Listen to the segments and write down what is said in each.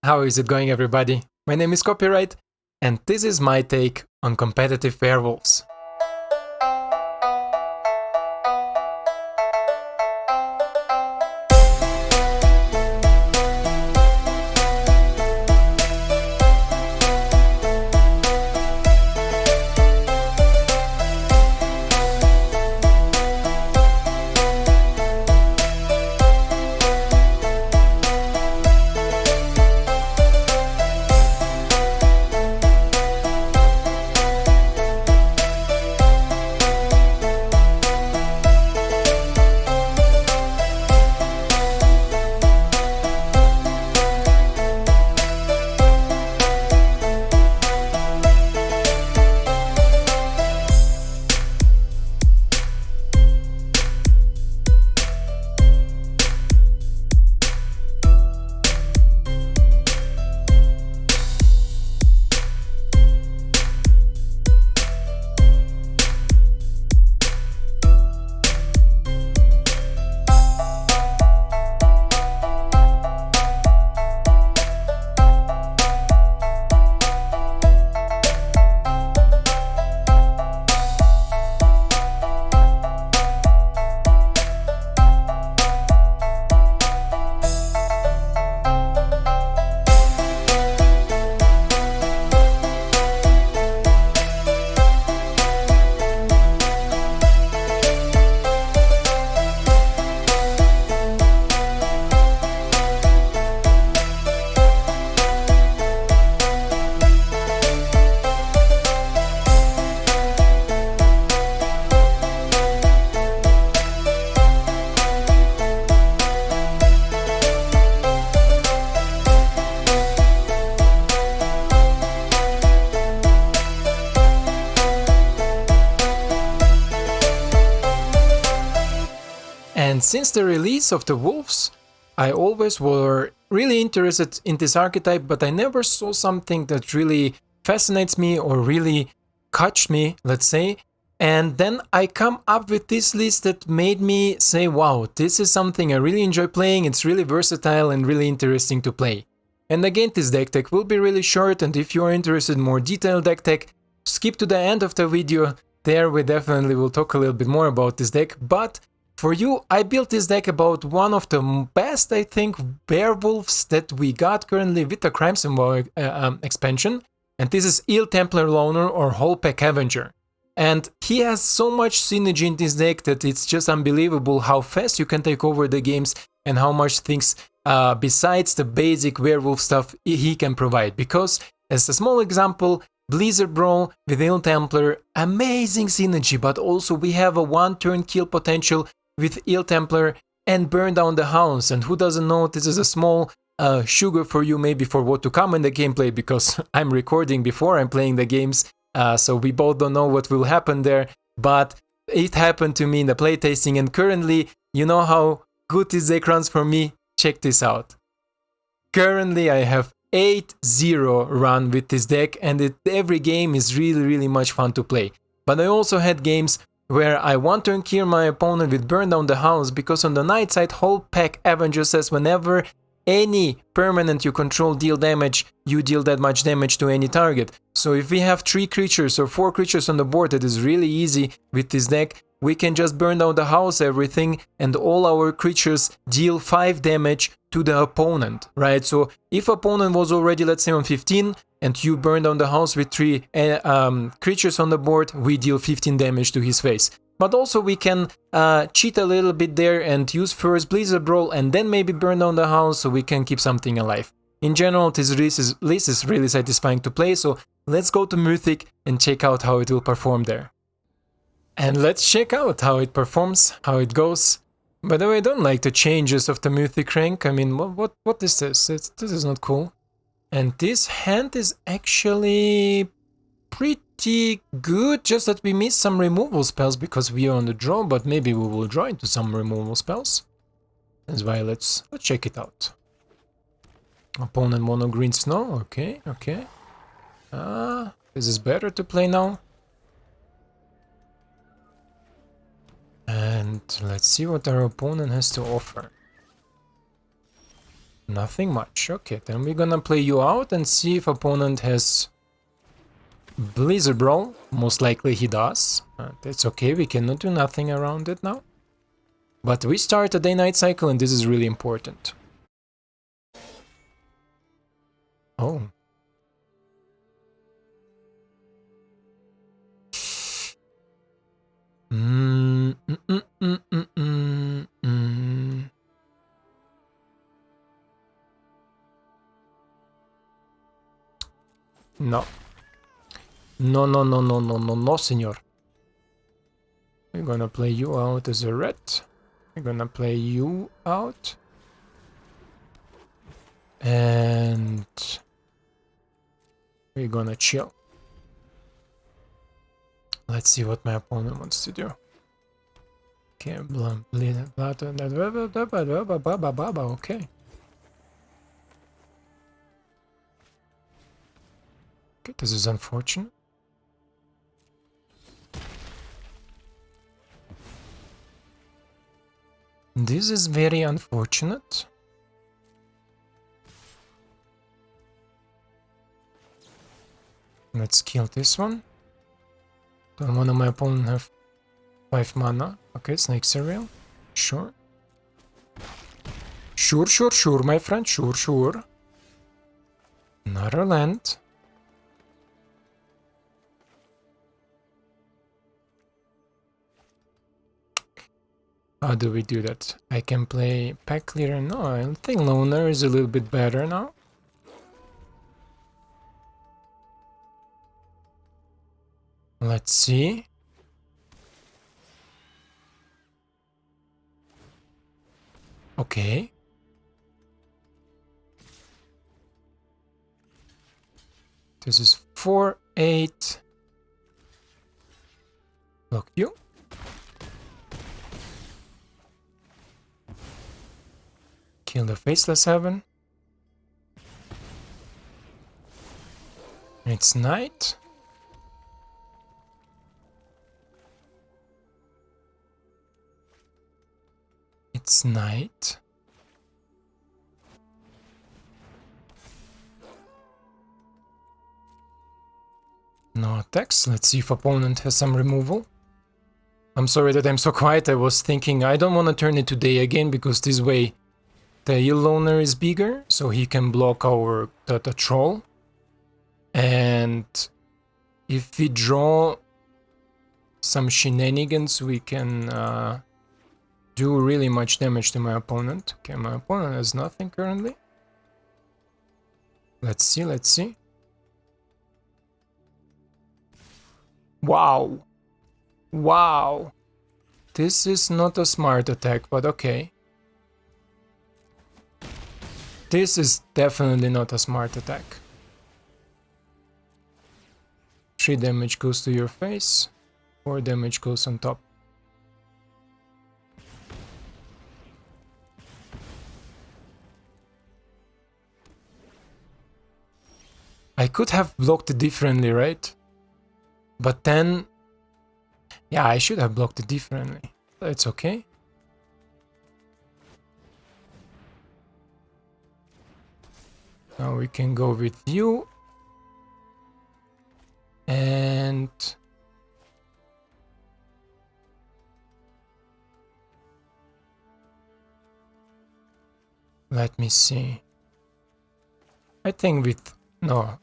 How is it going, everybody? My name is Copyright, and this is my take on competitive werewolves. And since the release of the wolves, I always were really interested in this archetype, but I never saw something that really fascinates me or really catch me, let's say. And then I come up with this list that made me say, wow, this is something I really enjoy playing, it's really versatile and really interesting to play. And again, this deck tech will be really short, and if you are interested in more detailed deck tech, skip to the end of the video. There we definitely will talk a little bit more about this deck, but for you, I built this deck about one of the best, I think, werewolves that we got currently with the Crime Symbol expansion, and this is Eel Templar Loner or Whole Pack Avenger. And he has so much synergy in this deck that it's just unbelievable how fast you can take over the games and how much things besides the basic werewolf stuff he can provide. Because, as a small example, Blizzard Brawl with Eel Templar, amazing synergy, but also we have a one-turn kill potential with Eel Templar and burn down the house. And who doesn't know, this is a small sugar for you, maybe for what to come in the gameplay, because I'm recording before I'm playing the games, so we both don't know what will happen there, but it happened to me in the playtesting, and currently, you know how good this deck runs for me? Check this out. Currently I have 8-0 run with this deck, and every game is really much fun to play. But I also had games where I one-turn kill my opponent with burn down the house, because on the night side, Whole Pack Avenger says whenever any permanent you control deal damage, you deal that much damage to any target. So if we have 3 creatures or 4 creatures on the board, that is really easy with this deck. We can just burn down the house, everything, and all our creatures deal 5 damage to the opponent, right? So if opponent was already, let's say, on 15, and you burn down the house with 3 creatures on the board, we deal 15 damage to his face. But also we can cheat a little bit there and use first Blizzard Brawl and then maybe burn down the house so we can keep something alive. In general, this list is really satisfying to play, so let's go to Mythic and check out how it will perform there. And let's check out how it performs, how it goes. By the way, I don't like the changes of the Mythic rank. I mean, what is this? This is not cool. And this hand is actually pretty good, just that we missed some removal spells because we are on the draw, but maybe we will draw into some removal spells. That's why let's check it out. Opponent mono green snow, okay. This is better to play now. And let's see what our opponent has to offer. Nothing much. Okay, then we're gonna play you out and see if opponent has Blizzard Brawl. Most likely he does. That's okay, we cannot do nothing around it now. But we start a day-night cycle and this is really important. Oh. No. No, no, no, no, no, no, no, senor. We're gonna play you out as a red. We're gonna play you out. And we're gonna chill. Let's see what my opponent wants to do. Okay, okay. Okay, this is unfortunate. This is very unfortunate. Let's kill this one. Don't want my opponent have 5 mana. Okay, Snake Cereal. Sure. Sure, my friend. Sure. Another land. How do we do that? I can play Pack Clearer. No, I think Loner is a little bit better now. Let's see. Okay. This is 4/8. Block you. Kill the Faceless Heaven. It's night. It's night. No attacks. Let's see if opponent has some removal. I'm sorry that I'm so quiet. I was thinking I don't want to turn it to day again because this way the Loner is bigger, so he can block our the troll. And if we draw some shenanigans, we can do really much damage to my opponent. Okay, my opponent has nothing currently. Let's see. Wow. This is not a smart attack, but okay. This is definitely not a smart attack. 3 damage goes to your face, 4 damage goes on top. I could have blocked it differently, right? But then... yeah, I should have blocked it differently. It's okay. Now we can go with you. And... let me see. I think with... no.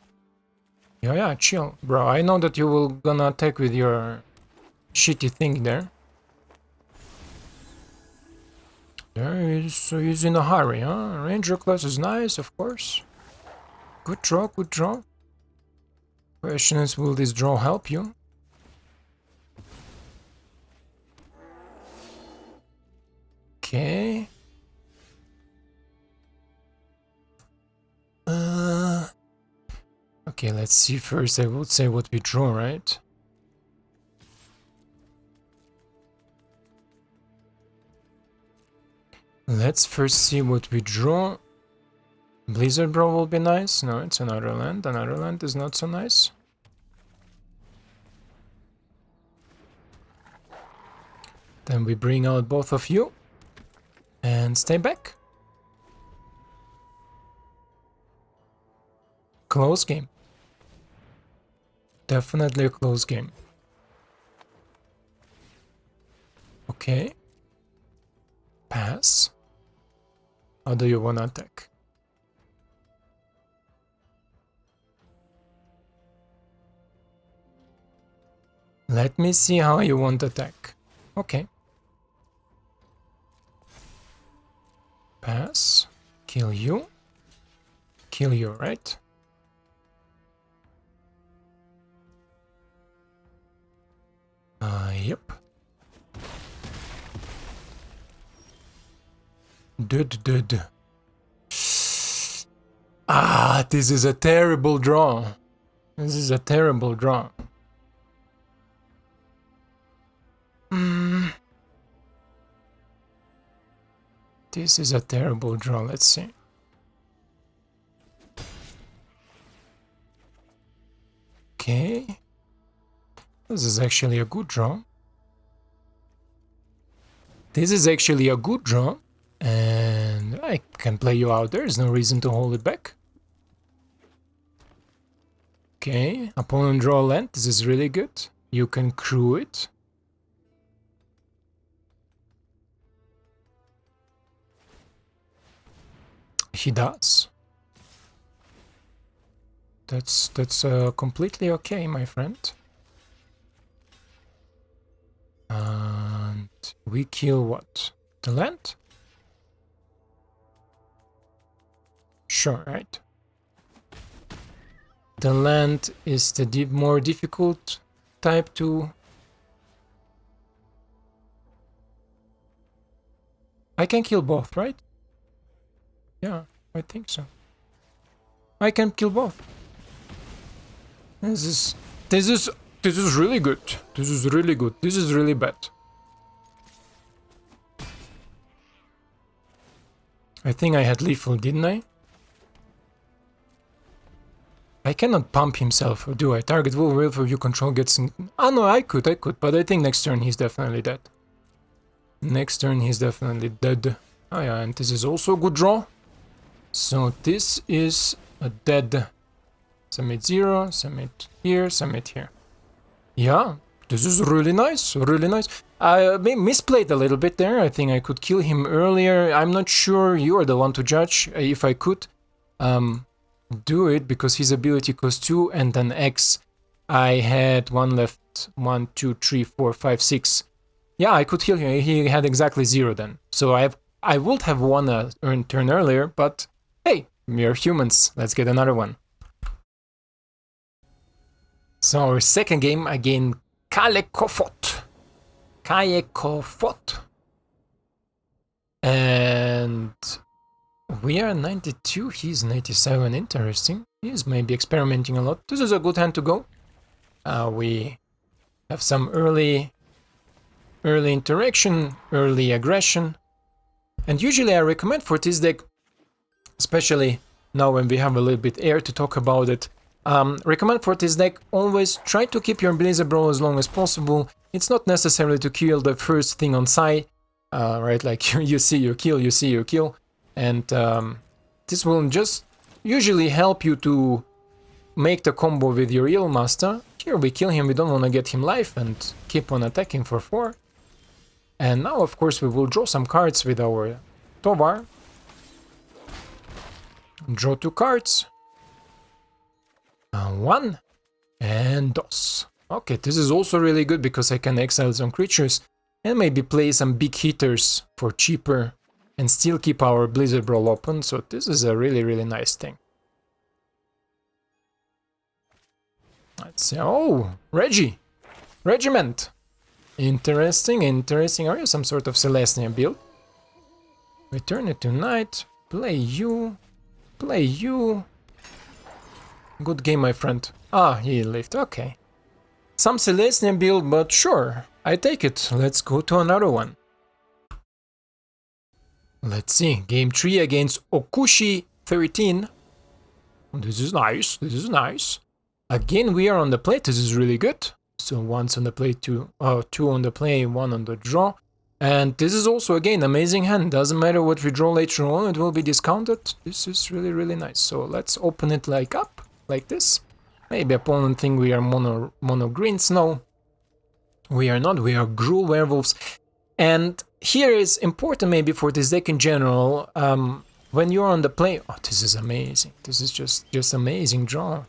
Yeah, chill. Bro, I know that you will gonna attack with your shitty thing there. So he's in a hurry, huh? Ranger class is nice, of course. Good draw. Question is, will this draw help you? Okay. Okay, let's see first. I would say what we draw, right? Let's first see what we draw. Blizzard Brawl will be nice. No, it's another land. Another land is not so nice. Then we bring out both of you and stay back. Close game. Definitely a close game. Okay. Pass. How do you want to attack? Let me see how you want to attack. Okay. Pass. Kill you. Kill you, right? Yep. Dude. Ah, this is a terrible draw. This is a terrible draw. This is a terrible draw, let's see. Okay. This is actually a good draw. This is actually a good draw. And I can play you out. There is no reason to hold it back. Okay, opponent draw land. This is really good. You can crew it. He does. That's completely okay, my friend. And we kill what? The land? Sure, right? The land is the more difficult type to... I can kill both, right? Yeah, I think so. I can kill both. This is really good. This is really good. This is really bad. I think I had lethal, didn't I? I cannot pump himself, or do I? Target werewolf you control gets... Oh no, I could, but I think next turn he's definitely dead. Next turn he's definitely dead. Oh yeah, and this is also a good draw. So this is a dead. Submit 0, submit here, submit here. Yeah, this is really nice, really nice. I misplayed a little bit there. I think I could kill him earlier. I'm not sure, you are the one to judge if I could. Do it because his ability costs 2 and then X. I had one left. 1, 2, 3, 4, 5, 6. Yeah, I could heal him. He had exactly 0 then. So I would have won a turn earlier, but hey, we're humans. Let's get another one. So our second game again, Kalekofot. And we are 92, he's 97, interesting. He's maybe experimenting a lot. This is a good hand to go. We have some early interaction, early aggression. And usually I recommend for this deck, especially now when we have a little bit air to talk about it, recommend for this deck always try to keep your Blizzard Brawl as long as possible. It's not necessarily to kill the first thing on side, right? Like you see your kill. And this will just usually help you to make the combo with your Eel Master. Here we kill him, we don't want to get him life and keep on attacking for 4. And now of course we will draw some cards with our Tovar. Draw 2 cards. 1 and dos. Okay, this is also really good because I can exile some creatures and maybe play some big hitters for cheaper and still keep our Blizzard Brawl open, so this is a really nice thing. Let's see. Oh, Regiment! Interesting. Are you some sort of Selesnya build? Return it tonight. Play you. Good game, my friend. Ah, he lived. Okay. Some Selesnya build, but sure. I take it. Let's go to another one. Let's see, game 3 against Okushi 13. This is nice. Again, we are on the play. This is really good. So once on the play, 2 on the play, 1 on the draw. And this is also, again, amazing hand. Doesn't matter what we draw later on, it will be discounted. This is really nice. So let's open it like up. like this. Maybe opponent think we are mono greens. No, we are not. We are Gruul werewolves. And here is important maybe for this deck in general. When you're on the play, oh, this is amazing. This is just amazing draw.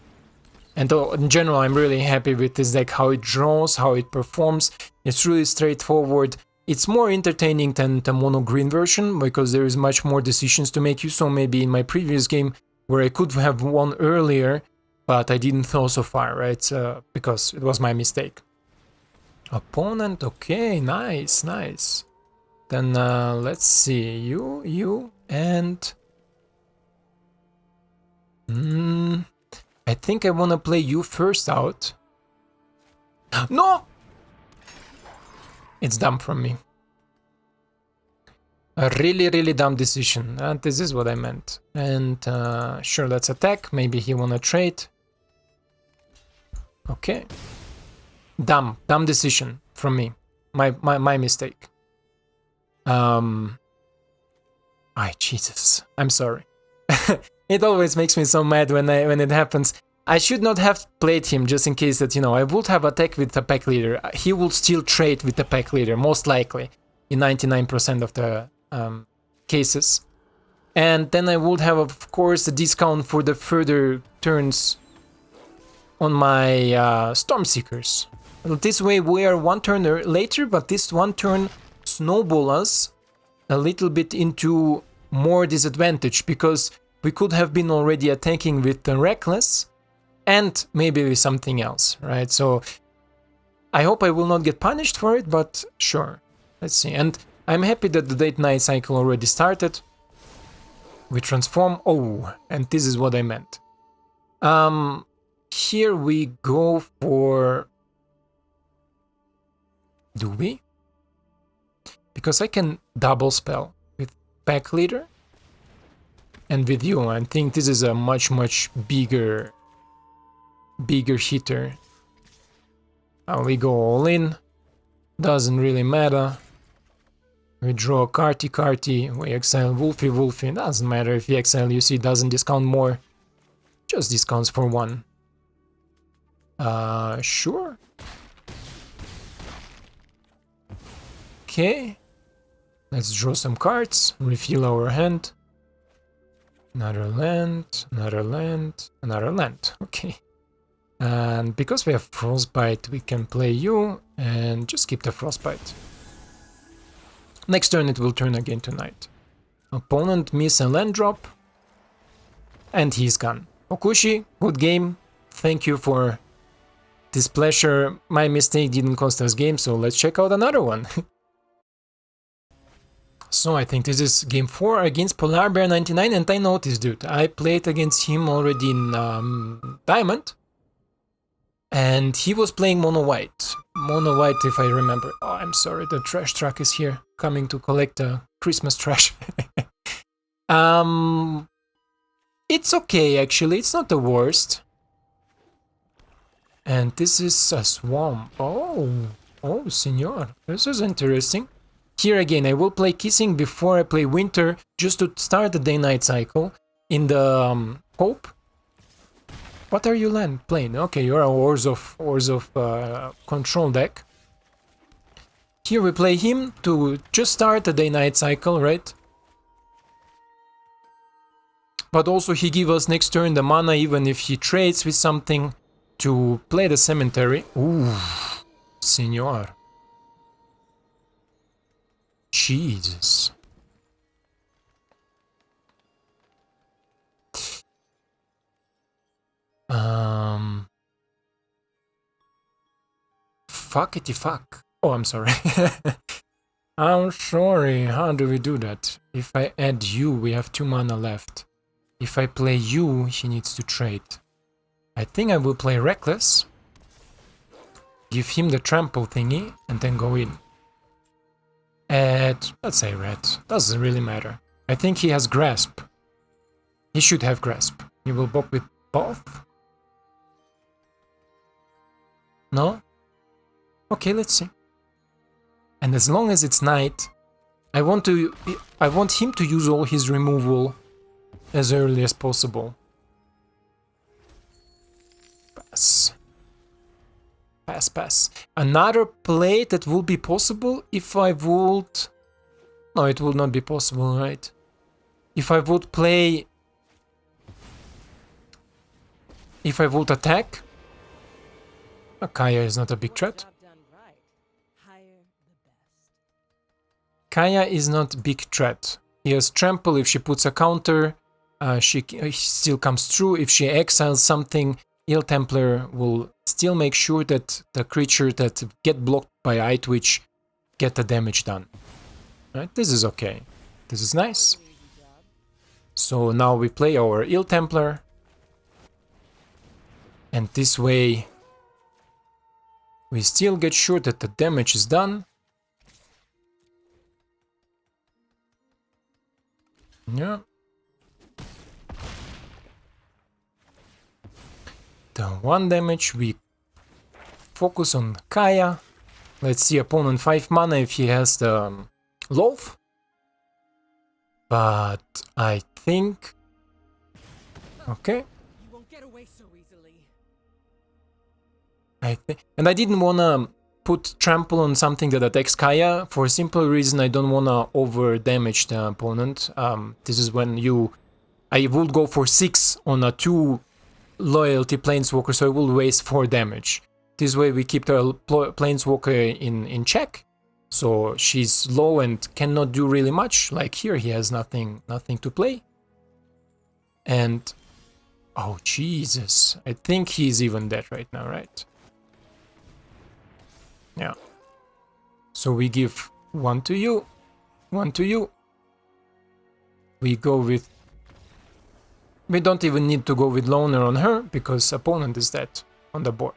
And in general, I'm really happy with this deck, how it draws, how it performs. It's really straightforward. It's more entertaining than the mono green version because there is much more decisions to make. You saw maybe in my previous game where I could have won earlier, but I didn't throw so far, right? Because it was my mistake. Opponent, okay, nice, nice. Then let's see, you, and... I think I want to play you first out. No! It's dumb from me. A really, really dumb decision. This is what I meant. And sure, let's attack. Maybe he wanna trade. Okay. Dumb decision from me. My mistake. Jesus. I'm sorry. It always makes me so mad when it happens. I should not have played him just in case that, you know, I would have attacked with the pack leader. He would still trade with the pack leader, most likely, in 99% of the cases. And then I would have, of course, a discount for the further turns on my Stormseekers. This way we are one turn later, but this one turn snowball us a little bit into more disadvantage, because we could have been already attacking with the Reckless and maybe with something else, right? So I hope I will not get punished for it, but sure, let's see. And I'm happy that the day-night cycle already started. We transform, oh, and this is what I meant. Here we go for... Do we? Because I can double spell with pack leader and with you. I think this is a much bigger hitter. We go all in. Doesn't really matter. We draw Carty, we exile Wolfie. Doesn't matter if we exile, you see, doesn't discount more. Just discounts for one. Sure. Okay. Let's draw some cards, refill our hand. Another land. Okay. And because we have Frostbite, we can play you and just keep the Frostbite. Next turn it will turn again tonight. Opponent miss a land drop. And he's gone. Okushi, good game. Thank you for this pleasure. My mistake didn't cost us game, so let's check out another one. So I think this is game 4 against Polar Bear 99, and I noticed, dude, I played against him already in Diamond. And he was playing mono white. Mono white, if I remember. Oh, I'm sorry, the trash truck is here, coming to collect the Christmas trash. It's okay, actually, it's not the worst. And this is a swamp. Oh, senor, this is interesting. Here again, I will play Kissing before I play Winter, just to start the day-night cycle in the Hope. What are you playing? Okay, you're a Orzhov control deck. Here we play him to just start the day-night cycle, right? But also he gives us next turn the mana, even if he trades with something to play the Cemetery. Ooh, senor. Jesus. Fuckity fuck. Oh, I'm sorry. I'm sorry. How do we do that? If I add you, we have 2 mana left. If I play you, he needs to trade. I think I will play Reckless. Give him the trample thingy and then go in. Add, let's say red. Doesn't really matter. I think he has Grasp. He should have Grasp. He will bop with both. No? Okay, let's see. And as long as it's night, I want him to use all his removal as early as possible. Pass. Pass, pass. Another play that would be possible if I would... No, it would not be possible, right? If I would play... If I would attack... Kaya is not a big threat. Kaya is not big threat. He has trample. If she puts a counter, she still comes through. If she exiles something, Il Templar will still make sure that the creature that get blocked by Eye Twitch get the damage done. Right? This is okay. This is nice. So now we play our Il Templar. And this way we still get sure that the damage is done. Yeah. The 1 damage, we focus on Kaya. Let's see, opponent 5 mana if he has the Loaf. But I think... Okay. And I didn't wanna put trample on something that attacks Kaya for a simple reason. I don't wanna over damage the opponent. This is when I would go for 6 on a 2 loyalty planeswalker, so I will waste 4 damage. This way we keep the planeswalker in check, so she's low and cannot do really much. Like here, he has nothing to play. And oh Jesus, I think he's even dead right now, right? Yeah. So we give 1 to you, 1 to you. We go with... We don't even need to go with Loner on her, because opponent is dead on the board.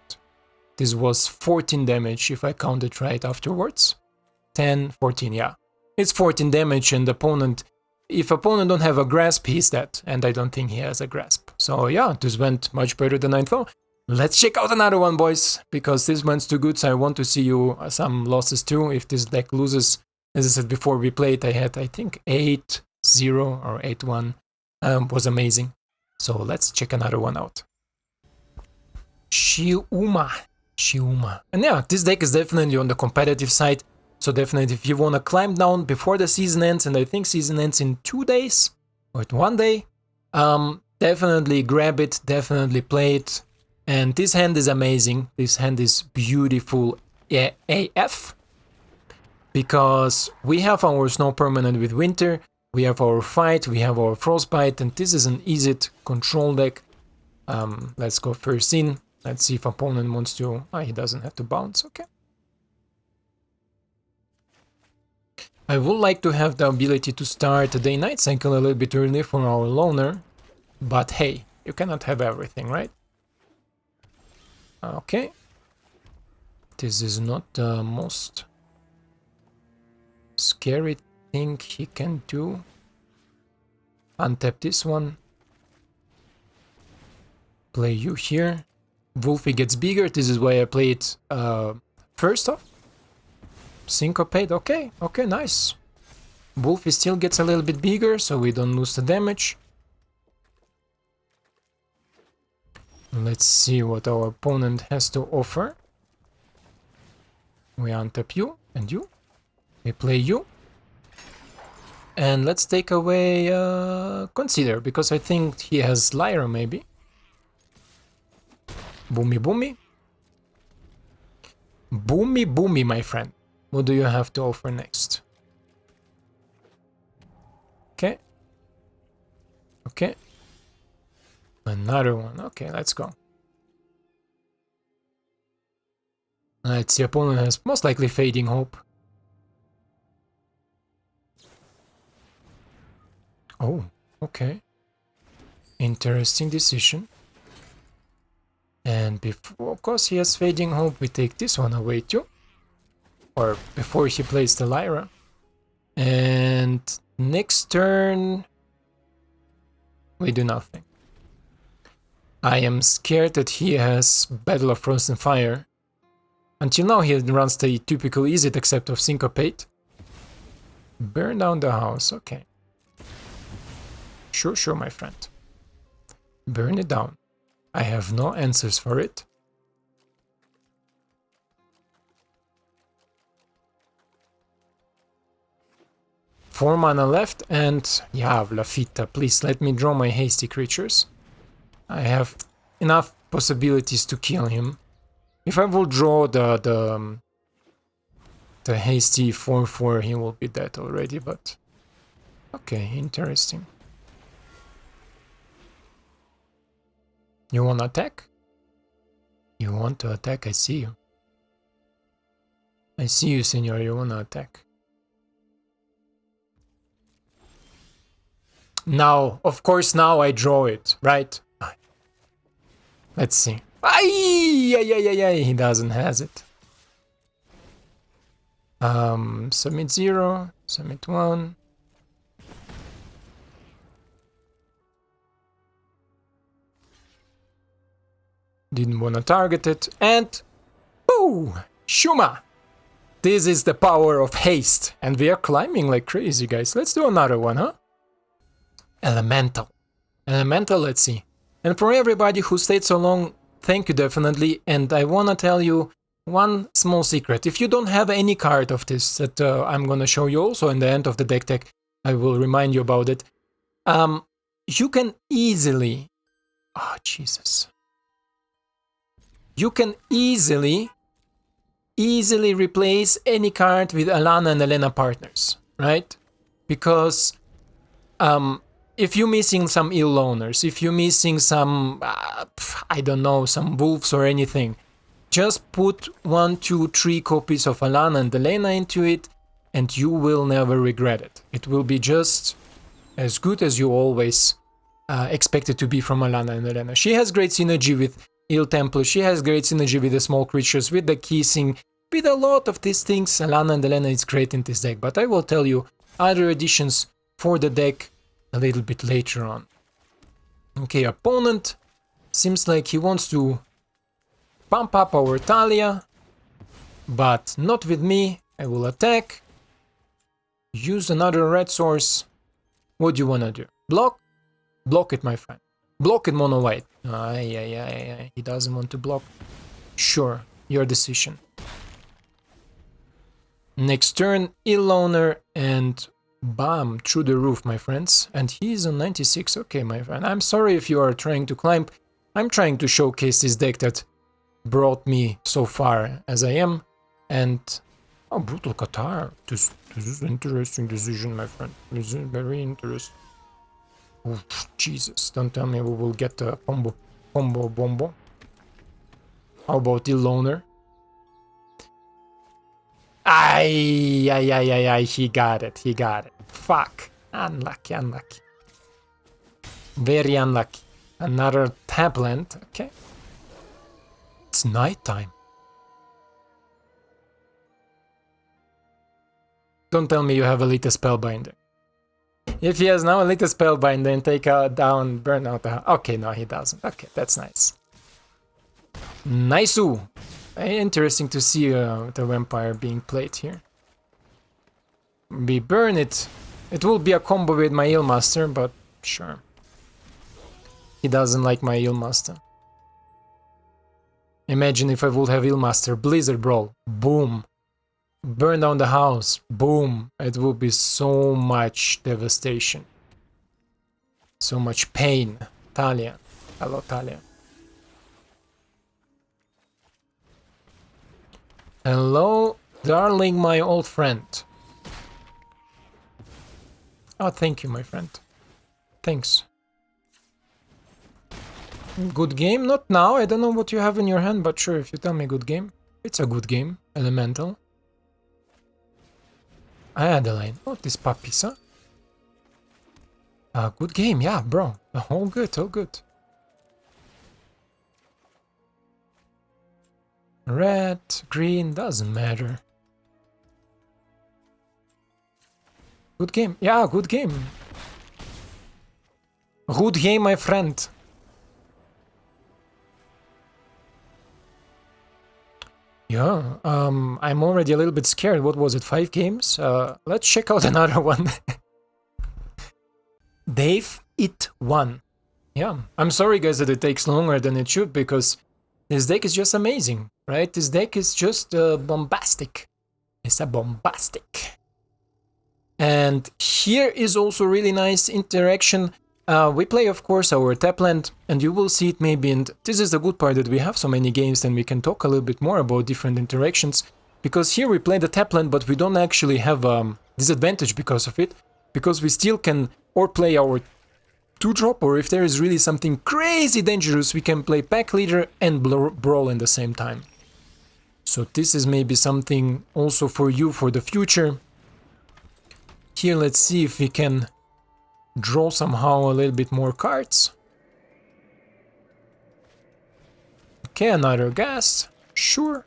This was 14 damage if I counted right afterwards. 10, 14, yeah. It's 14 damage and opponent... If opponent don't have a grasp, he's dead. And I don't think he has a grasp. So yeah, this went much better than I thought. Let's check out another one, boys, because this went too good, so I want to see you some losses too. If this deck loses, as I said before we played, I had, I think, 8-0 or 8-1. Was amazing. So let's check another one out. Shiuma. And yeah, this deck is definitely on the competitive side. So definitely if you want to climb down before the season ends, and I think season ends in 2 days or 1 day, definitely grab it, definitely play it. And this hand is amazing. This hand is beautiful AF. Because we have our Snow Permanent with Winter, we have our Fight, we have our Frostbite, and this is an easy control deck. Let's go first in. Let's see if opponent wants to... he doesn't have to bounce, okay. I would like to have the ability to start the day-night cycle a little bit early for our Loner. But hey, you cannot have everything, right? Okay. This is not the most scary thing he can do. Untap this one. Play you here. Wolfie gets bigger. This is why I play it first off. Syncopate. Okay, okay, nice. Wolfie still gets a little bit bigger, so we don't lose the damage. Let's see what our opponent has to offer. We untap you and you. We play you. And let's take away Consider, because I think he has Lyra maybe. Boomy boomy. Boomy boomy, my friend. What do you have to offer next? Okay. Okay. Another one. Okay, let's go. Let's see, opponent has most likely Fading Hope. Oh, okay. Interesting decision. And before, of course, he has Fading Hope, we take this one away too. Or before he plays the Lyra. And next turn, we do nothing. I am scared that he has Battle of Frost and Fire. Until now he runs the typical easy except of Syncopate. Burn down the house, okay. Sure, my friend. Burn it down. I have no answers for it. Four mana left, and yeah, Lafitta, please let me draw my hasty creatures. I have enough possibilities to kill him. If I will draw the hasty 4/4, he will be dead already, but okay, interesting. You wanna attack? You want to attack, I see you. I see you, senor, you wanna attack. Now, of course, now I draw it, right? Let's see. Ay, he doesn't has it. Submit 0, submit 1. Didn't want to target it, and boo! Shuma! This is the power of haste, and we are climbing like crazy, guys. Let's do another one, huh? Elemental. Elemental, let's see. And for everybody who stayed so long, thank you definitely, and I wanna tell you one small secret. If you don't have any card of this that I'm gonna show you also in the end of the deck tech, I will remind you about it. You can easily... Oh, Jesus. You can easily replace any card with Alana and Elena partners, right? Because if you're missing some ill loners, if you're missing some, I don't know, some wolves or anything, just put 1, 2, 3 copies of Alana and Elena into it, and you will never regret it. It will be just as good as you always expect it to be from Alana and Elena. She has great synergy with Il Templo, she has great synergy with the small creatures, with the kissing, with a lot of these things. Alana and Elena is great in this deck, but I will tell you other additions for the deck a little bit later on. Okay, opponent seems like he wants to pump up our Talia, but not with me. I will attack, use another red source. What do you wanna do? Block? Block it, my friend. Block it, mono white. He doesn't want to block. Sure, your decision. Next turn, ill loner, and bam, through the roof, my friends. And he's on 96. Okay, my friend. I'm sorry if you are trying to climb. I'm trying to showcase this deck that brought me so far as I am. And oh, Brutal Qatar. This is an interesting decision, my friend. This is very interesting. Oh, Jesus, don't tell me we will get a combo bombo. How about ill loner? He got it. Fuck. Unlucky. Very unlucky. Another tap land, okay. It's nighttime. Don't tell me you have Elite Spellbinder. If he has now Elite Spellbinder and take down, burn out the house. Okay, no, he doesn't. Okay, that's nice. Nice-oo. Interesting to see the vampire being played here. We burn it. It will be a combo with my Eelmaster, but sure. He doesn't like my Eelmaster. Imagine if I would have Eelmaster, Blizzard Brawl, boom. Burn down the house, boom. It will be so much devastation. So much pain. Talia. Hello, Talia. Hello, darling, my old friend. Oh, thank you, my friend. Thanks. Good game? Not now. I don't know what you have in your hand, but sure, if you tell me good game. It's a good game. Elemental. Adeline. Oh, these puppies, huh? Good game, yeah, bro. All good, all good. Red, green, doesn't matter. Good game. Yeah, good game. Good game, my friend. Yeah, I'm already a little bit scared. What was it, 5 games? Let's check out another one. Dave It One. Yeah, I'm sorry guys that it takes longer than it should, because this deck is just amazing, right? This deck is just bombastic. It's a bombastic. And here is also really nice interaction. We play, of course, our tapland, and you will see it maybe, and this is the good part, that we have so many games, and we can talk a little bit more about different interactions, because here we play the tapland, but we don't actually have disadvantage because of it, because we still can or play our 2-drop, or if there is really something crazy dangerous, we can play pack leader and brawl in the same time. So this is maybe something also for you for the future. Here, let's see if we can draw somehow a little bit more cards. Okay, another gas. Sure.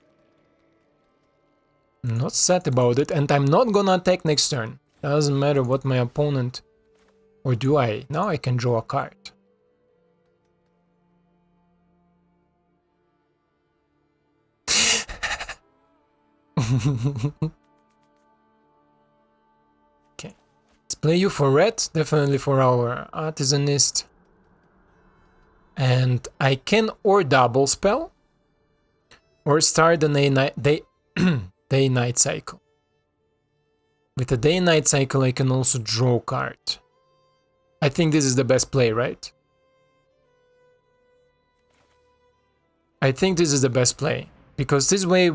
I'm not sad about it, and I'm not gonna attack next turn. Doesn't matter what my opponent... Or do I? Now I can draw a card. Okay. Let's play you for red, definitely for our artisanist. And I can or double spell, or start an day-night cycle. With the day-night cycle I can also draw a card. I think this is the best play, right? I think this is the best play, because this way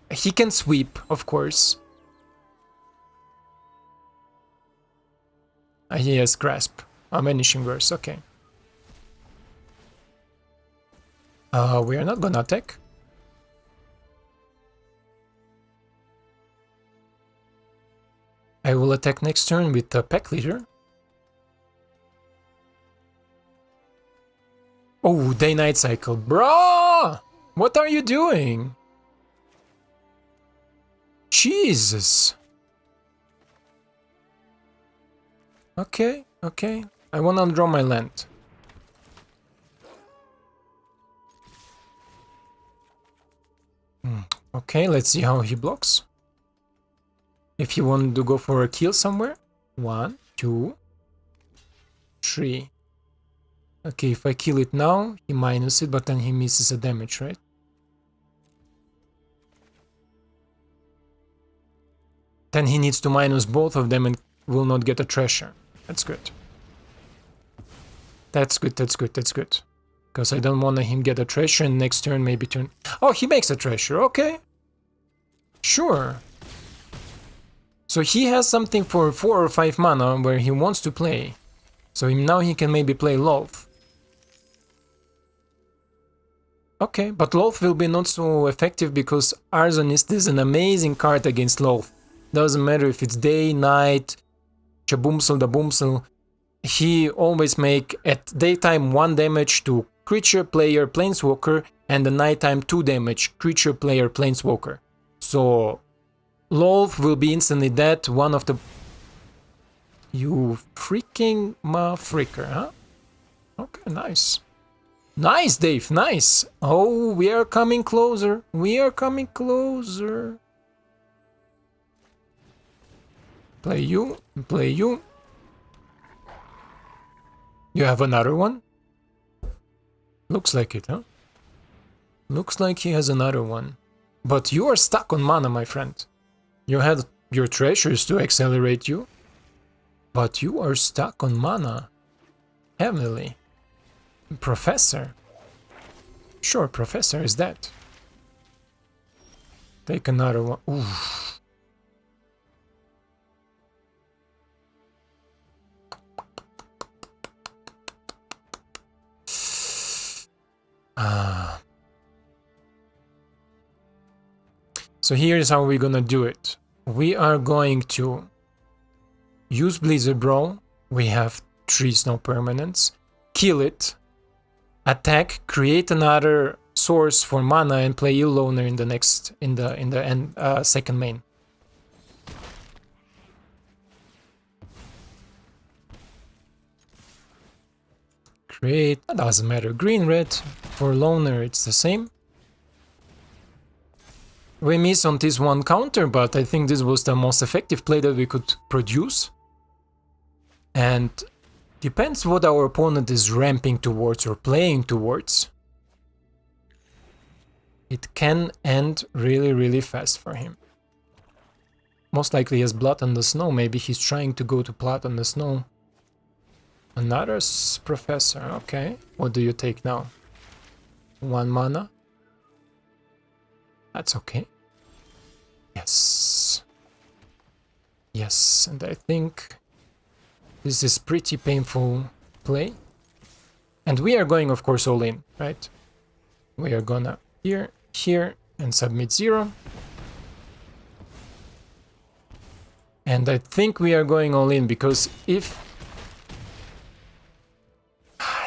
he can sweep, of course. He has grasp. Vanishing verse, okay. We are not gonna attack. I will attack next turn with the pack leader. Oh, day-night cycle. Bruh! What are you doing? Jesus. Okay, okay. I wanna draw my land. Okay, let's see how he blocks. If he wanted to go for a kill somewhere. 1, 2, 3. Okay, if I kill it now, he minus it, but then he misses a damage, right? Then he needs to minus both of them and will not get a treasure. That's good. That's good, that's good, that's good. Because I don't want him get a treasure and next turn maybe turn... Oh, he makes a treasure, okay. Sure. So he has something for 4 or 5 mana where he wants to play. So now he can maybe play Loth. Okay, but Loth will be not so effective because Arzonist is an amazing card against Loth. Doesn't matter if it's day, night, chaboomsel, da boomsel. He always make at daytime 1 damage to creature, player, planeswalker, and at nighttime 2 damage, creature, player, planeswalker. So Loth will be instantly dead, one of the... You freaking ma-freaker, huh? Okay, nice. Nice, Dave, nice. Oh, we are coming closer. We are coming closer. Play you, play you. You have another one? Looks like it, huh? Looks like he has another one. But you are stuck on mana, my friend. You had your treasures to accelerate you. But you are stuck on mana. Heavily. Professor. Sure, Professor is dead. Take another one. Oof. So here's how we're gonna do it. We are going to use Blizzard Brawl. We have 3 snow permanents. Kill it. Attack, create another source for mana, and play Ill Loner in the next second main. Create, doesn't matter, green, red. For Loner it's the same. We miss on this one counter, but I think this was the most effective play that we could produce. And Depends what our opponent is ramping towards or playing towards. It can end really, really fast for him. Most likely he has Blood on the Snow. Maybe he's trying to go to Blood on the Snow. Another Professor, okay. What do you take now? 1 mana? That's okay. Yes. Yes, and I think this is pretty painful play. And we are going, of course, all in, right? We are gonna here, and submit 0. And I think we are going all in, because if...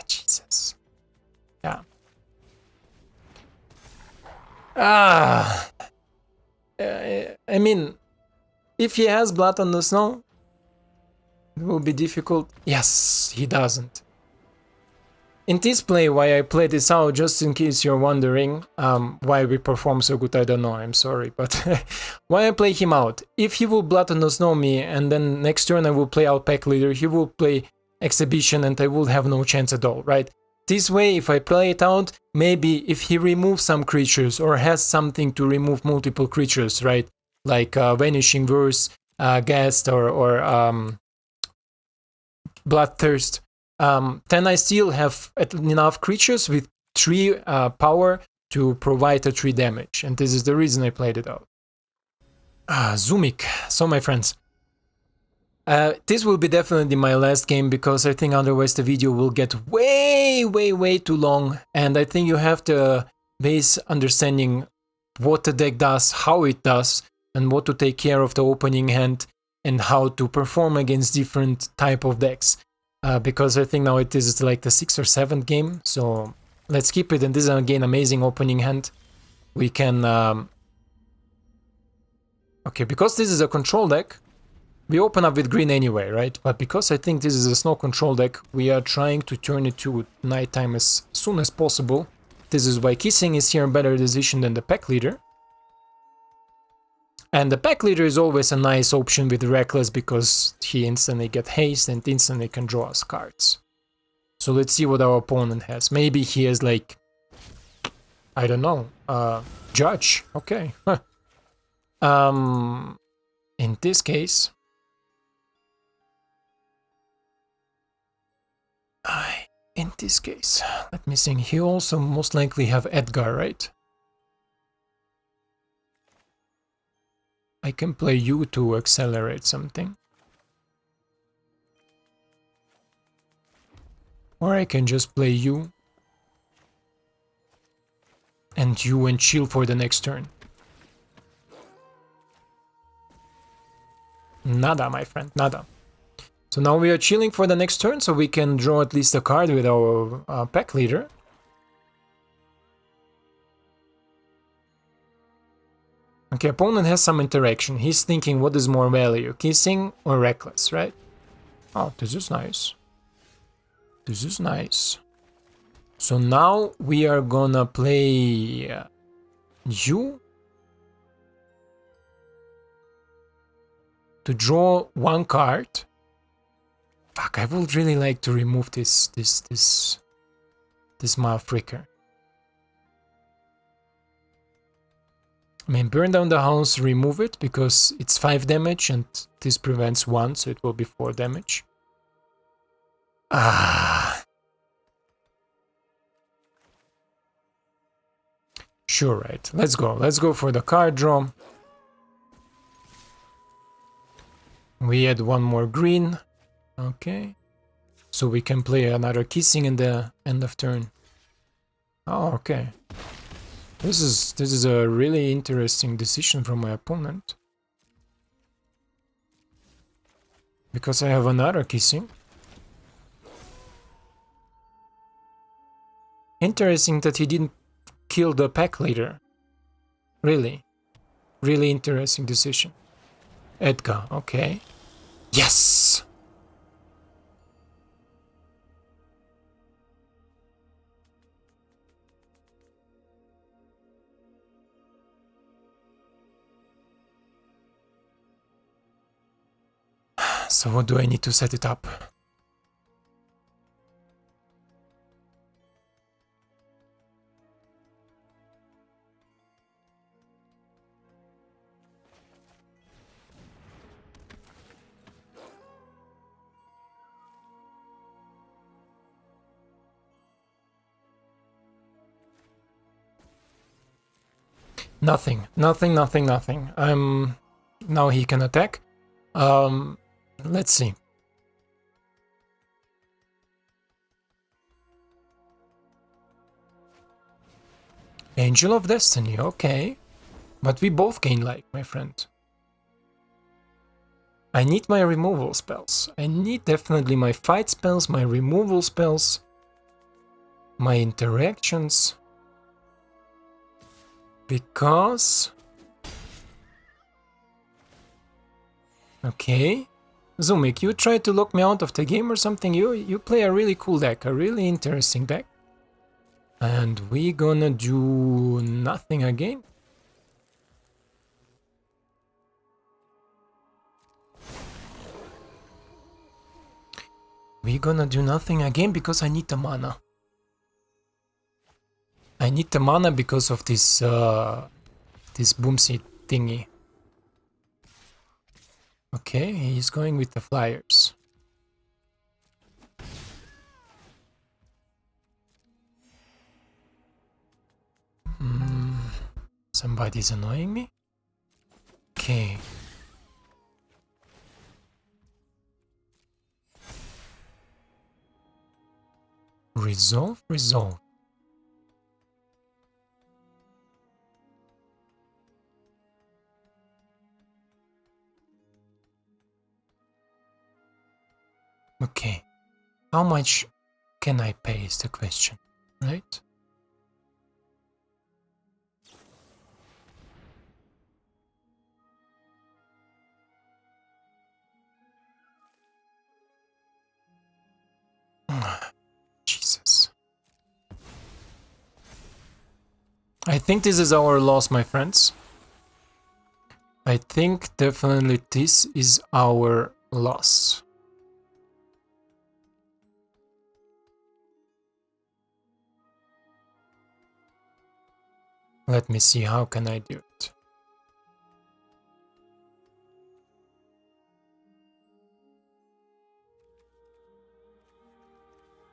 Jesus. Yeah. I mean, if he has Blood on the Snow, it will be difficult. Yes, he doesn't. In this play, why I play this out, just in case you're wondering why we perform so good, I don't know, I'm sorry, but why I play him out. If he will Blood on the Snow me, and then next turn I will play out Pack Leader, he will play Exhibition, and I will have no chance at all, right? This way, if I play it out, maybe if he removes some creatures, or has something to remove multiple creatures, right? Like Vanishing Verse, Ghast, or Bloodthirst, then I still have enough creatures with 3 power to provide a 3 damage, and this is the reason I played it out. Zumik. So my friends, this will be definitely my last game, because I think otherwise the video will get way too long, and I think you have the base understanding what the deck does, how it does, and what to take care of the opening hand, and how to perform against different type of decks. Because I think now it is like the 6th or 7th game, so let's keep it. And this is again amazing opening hand. We can okay, because this is a control deck, we open up with green anyway, right? But because I think this is a snow control deck, we are trying to turn it to nighttime as soon as possible. This is why Kissing is here a better decision than the Pack Leader. And the Pack Leader is always a nice option with Reckless, because he instantly gets haste and instantly can draw us cards. So let's see what our opponent has. Maybe he has like, I don't know, Judge, okay. In this case, let me think, he also most likely have Edgar, right? I can play you to accelerate something. Or I can just play you and chill for the next turn. Nada, my friend, nada. So now we are chilling for the next turn, so we can draw at least a card with our Pack Leader. Okay, opponent has some interaction. He's thinking what is more value, Kissing or Reckless, right? Oh, this is nice. This is nice. So now we are gonna play you to draw 1 card. Fuck, I would really like to remove this motherfucker. I mean, burn down the house, remove it, because it's 5 damage and this prevents 1, so it will be 4 damage. Sure, right. Let's go. Let's go for the card draw. We add 1 more green. Okay. So we can play another Kissing in the end of turn. Oh, okay. This is a really interesting decision from my opponent. Because I have another Kissing. Interesting that he didn't kill the Pack Leader. Really. Really interesting decision. Edgar, okay. Yes! So what do I need to set it up? Nothing. Now he can attack. Let's see. Angel of Destiny, okay. But we both gain life, my friend. I need my removal spells. I need definitely my fight spells, my removal spells, my interactions. Because... Okay. Zumik, you tried to lock me out of the game or something? You play a really cool deck, a really interesting deck. And we gonna do nothing again. We gonna do nothing again because I need the mana. I need the mana because of this this boomsy thingy. Okay, he's going with the flyers. Somebody's annoying me. Okay. Resolve. Okay. How much can I pay is the question, right? Jesus. I think this is our loss, my friends. I think definitely this is our loss. Let me see, how can I do it?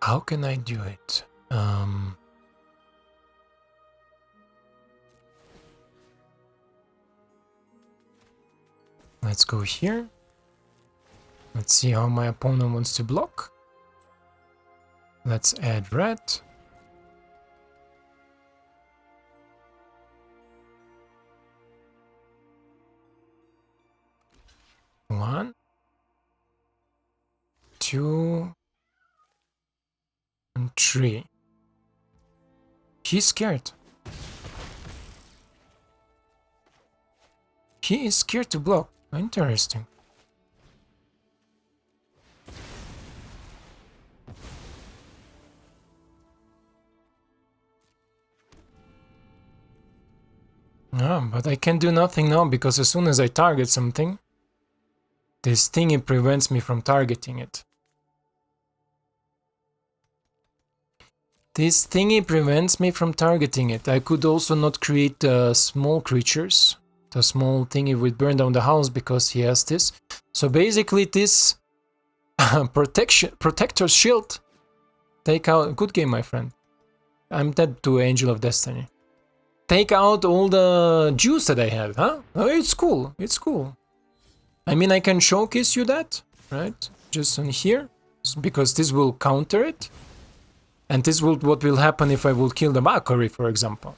How can I do it? Let's go here. Let's see how my opponent wants to block. Let's add red. One, two, and three. He's scared. He is scared to block. Interesting. But I can do nothing now because as soon as I target something, this thingy prevents me from targeting it. This thingy prevents me from targeting it. I could also not create small creatures. The small thingy would burn down the house because he has this. So basically this protector's shield. Take out... Good game, my friend. I'm dead to Angel of Destiny. Take out all the juice that I have, huh? Oh, it's cool. It's cool. I mean, I can showcase you that, right? Just on here, because this will counter it. And this will what will happen if I will kill the Valkyrie, for example.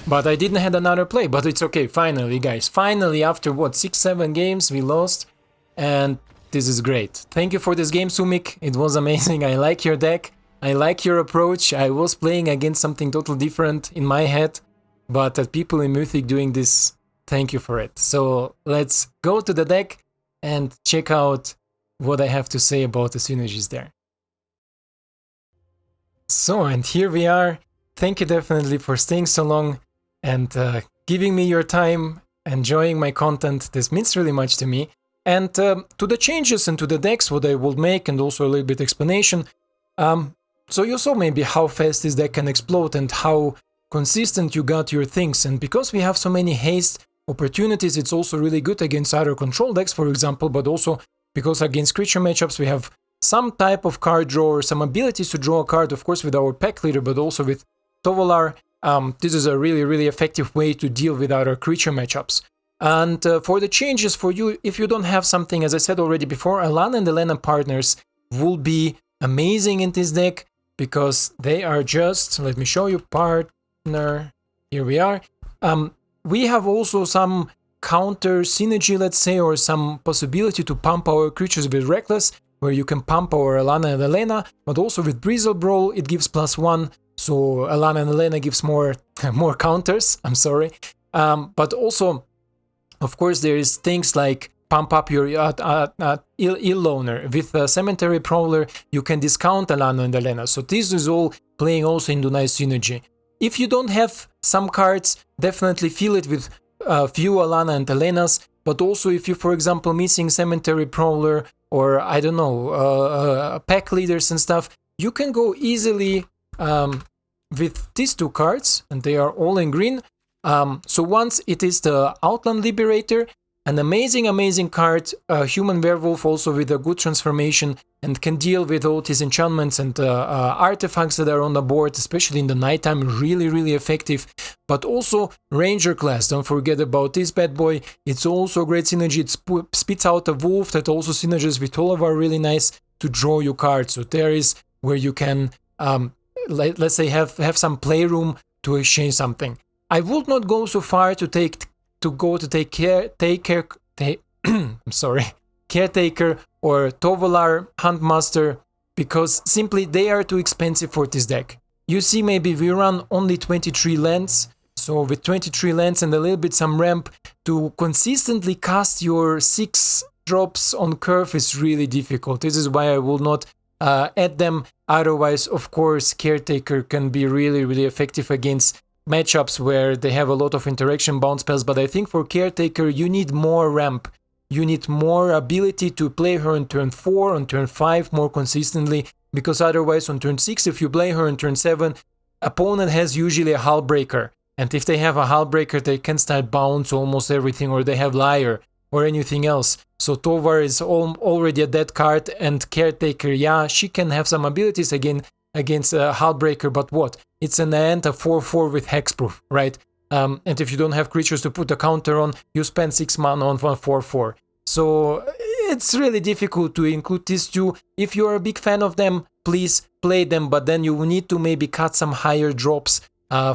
But I didn't have another play, but it's okay, finally, guys. Finally, after what, 6-7 games, we lost. And this is great. Thank you for this game, Sumik. It was amazing. I like your deck. I like your approach. I was playing against something totally different in my head. But people in Mythic doing this, thank you for it. So let's go to the deck and check out what I have to say about the synergies there. So, and here we are. Thank you definitely for staying so long and giving me your time, enjoying my content. This means really much to me. And to the changes and to the decks, what I will make, and also a little bit explanation. So you saw maybe how fast this deck can explode and how consistent you got your things. And because we have so many haste opportunities, it's also really good against other control decks, for example, but also because against creature matchups we have some type of card draw or some abilities to draw a card, of course with our pack leader, but also with Tovolar this is a really effective way to deal with other creature matchups. And for the changes for you, if you don't have something, as I said already before, Alana and Elena partners will be amazing in this deck, because they are just, let me show you, partner, here we are. We have also some counter synergy, let's say, or some possibility to pump our creatures with Reckless, where you can pump our Alana and Elena, but also with Breezel Brawl it gives +1, so Alana and Elena gives more counters, I'm sorry. But also, of course, there is things like pump up your Ill Loner. With Cemetery Prowler, you can discount Alana and Elena, so this is all playing also into nice synergy. If you don't have some cards, definitely fill it with few Alana and Elenas, but also if you, for example, missing Cemetery Prowler, or I don't know, pack leaders and stuff, you can go easily with these two cards, and they are all in green. So once it is the Outland Liberator, an amazing card, human werewolf, also with a good transformation, and can deal with all these enchantments and artifacts that are on the board, especially in the nighttime, really effective. But also Ranger class, don't forget about this bad boy. It's also a great synergy. It spits out a wolf that also synergies with Oliver, really nice to draw you cards. So there is where you can, let's say, have some playroom to exchange something. I would not go so far to take Caretaker or Tovolar Huntmaster, because simply they are too expensive for this deck. You see, maybe we run only 23 lands, so with 23 lands and a little bit some ramp, to consistently cast your 6 drops on curve is really difficult. This is why I will not add them. Otherwise, of course, Caretaker can be really effective against matchups where they have a lot of interaction bound spells, but I think for Caretaker you need more ramp. You need more ability to play her on turn 4, on turn 5 more consistently, because otherwise on turn 6, if you play her on turn 7, opponent has usually a Hull Breaker, and if they have a Hull Breaker they can start bounce almost everything, or they have Liar or anything else. So Tovar is already a dead card, and Caretaker, yeah, she can have some abilities against a Hull Breaker, but what? It's an end, a 4/4 with hexproof, right? And if you don't have creatures to put a counter on, you spend 6 mana on 4/4. So it's really difficult to include these two. If you're a big fan of them, please play them, but then you need to maybe cut some higher drops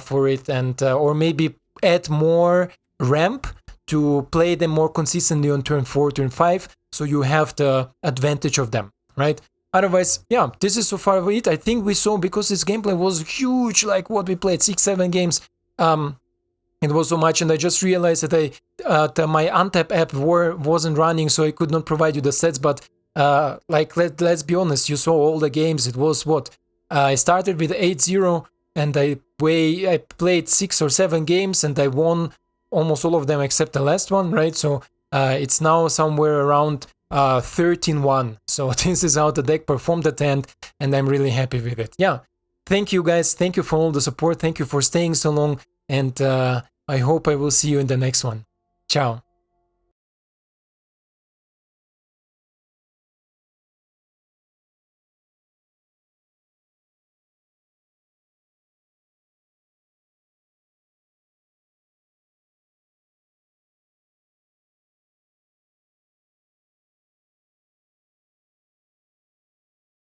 for it, and or maybe add more ramp to play them more consistently on turn 4, turn 5, so you have the advantage of them, right? Otherwise, yeah, this is so far it. I think we saw, because this gameplay was huge, like what we played, 6-7 games, it was so much, and I just realized that my Untap app wasn't running, so I could not provide you the sets, but like let's be honest, you saw all the games. It was what? I started with 8-0, and I played 6 or 7 games, and I won almost all of them except the last one, right? So it's now somewhere around 13-1. So this is how the deck performed at the end, and I'm really happy with it. Yeah, thank you guys, thank you for all the support, thank you for staying so long, and I hope I will see you in the next one. Ciao.